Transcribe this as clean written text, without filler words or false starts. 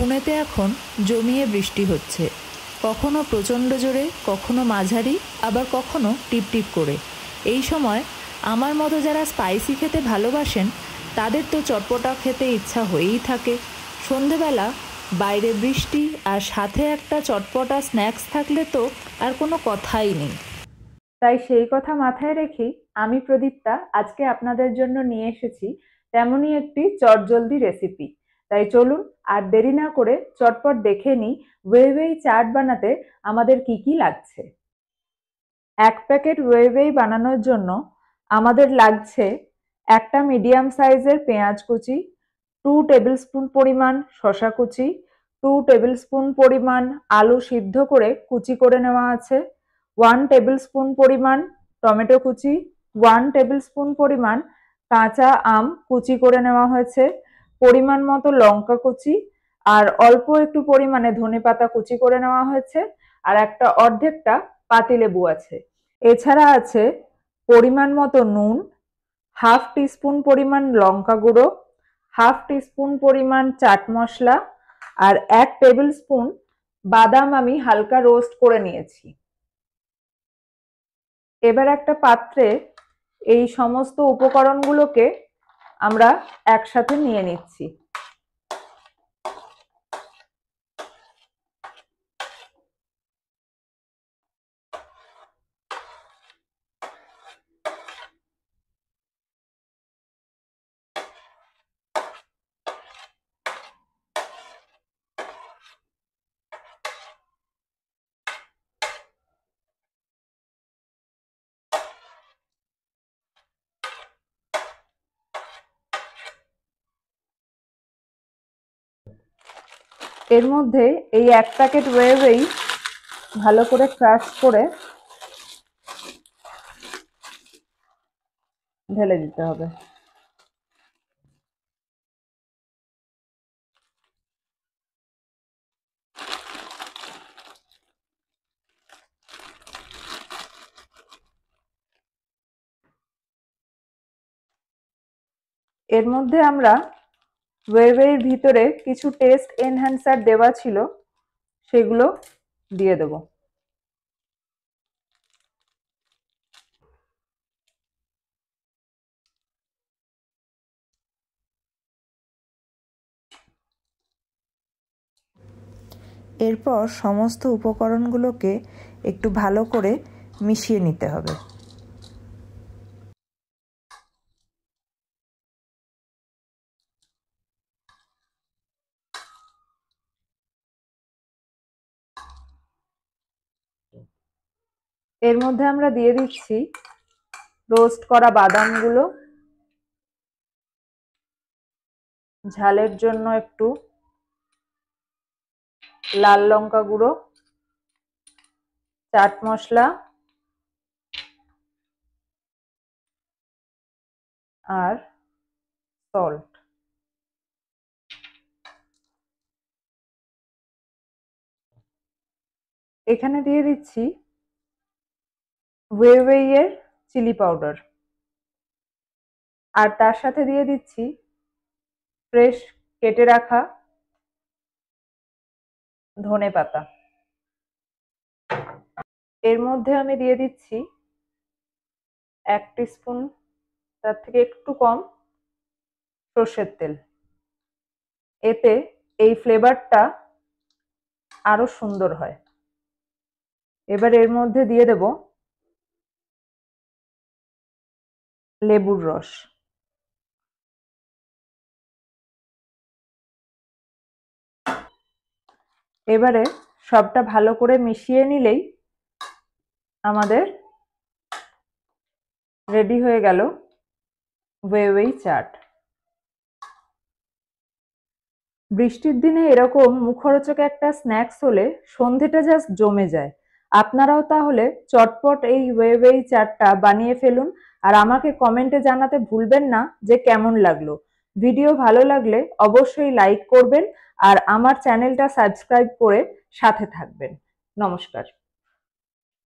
পুনেতে এখন জমিয়ে বৃষ্টি হচ্ছে, কখনো প্রচণ্ড জোরে, কখনো মাঝারি, আবার কখনো টিপটিপ করে। এই সময় আমার মতো যারা স্পাইসি খেতে ভালোবাসেন তাদের তো চটপটা খেতে ইচ্ছা হয়েই থাকে। সন্ধেবেলা বাইরে বৃষ্টি আর সাথে একটা চটপটা স্ন্যাক্স থাকলে তো আর কোনো কথাই নেই। তাই সেই কথা মাথায় রেখেই আমি প্রদীপ্তা আজকে আপনাদের জন্য নিয়ে এসেছি তেমনই একটি চটজলদি রেসিপি। তাই চলুন আর দেরি না করে চটপট দেখে নিই ওয়েই চাট বানাতে আমাদের কি কি লাগছে। এক প্যাকেট ওয়েই বানানোর জন্য আমাদের লাগছে একটা মিডিয়াম সাইজের পেঁয়াজ কুচি, 2 টেবিল স্পুন পরিমাণ শসা কুচি, 2 টেবিল স্পুন পরিমাণ আলু সিদ্ধ করে কুচি করে নেওয়া আছে, 1 টেবিল স্পুন পরিমাণ টমেটো কুচি, 1 টেবিল স্পুন পরিমাণ কাঁচা আম কুচি করে নেওয়া হয়েছে, পরিমাণ মতো লঙ্কা কুচি, আর অল্প একটু পরিমাণে ধনেপাতা কুচি করে নেওয়া হয়েছে, আর একটা অর্ধেকটা পাতিলেবু আছে। এছাড়া আছে পরিমাণ মতো নুন, হাফ টিস্পুন পরিমাণ লঙ্কা গুঁড়ো, হাফ টিস্পুন পরিমাণ চাট মশলা, আর 1 টেবিল স্পুন বাদাম আমি হালকা রোস্ট করে নিয়েছি। এবার একটা পাত্রে এই সমস্ত উপকরণগুলোকে আমরা একসাথে নিয়ে নিচ্ছি। এর মধ্যে এই 1 প্যাকেট ওয়েই ভালো করে ক্রাশ করে ঢেলে দিতে হবে। এর মধ্যে আমরা ওয়ের ভিতরে কিছু টেস্ট এনহ্যান্সার দেওয়া ছিল, সেগুলো দিয়ে দেব। এরপর সমস্ত উপকরণগুলোকে একটু ভালো করে মিশিয়ে নিতে হবে। এর মধ্যে আমরা দিয়ে দিচ্ছি রোস্ট করা বাদামগুলো, ঝালের জন্য একটু লাল লঙ্কা গুঁড়ো, চাট মশলা, আর সল্ট। এখানে দিয়ে দিচ্ছি ওয়ের চিলি পাউডার, আর তার সাথে দিয়ে দিচ্ছি ফ্রেশ কেটে রাখা ধনেপাতা। এর মধ্যে আমি দিয়ে দিচ্ছি 1 টিস্পুন, তার থেকে একটু কম, সর্ষের তেল। এতে এই ফ্লেভারটা আরো সুন্দর হয়। এবার এর মধ্যে দিয়ে দেব লেবুর রস। এবারে সবটা ভালো করে মিশিয়ে নিলেই আমাদের রেডি হয়ে গেল ওয়েই চাট। বৃষ্টির দিনে এরকম মুখরোচক একটা স্ন্যাক্স হলে সন্ধেটা জাস্ট জমে যায়। আপনারাও তাহলে চটপট এই ওয়েই চাটটা বানিয়ে ফেলুন, আর আমাকে কমেন্টে জানাতে ভুলবেন না যে কেমন লাগলো। ভিডিও ভালো লাগলে অবশ্যই লাইক করবেন আর আমার চ্যানেলটা সাবস্ক্রাইব করে সাথে থাকবেন। নমস্কার।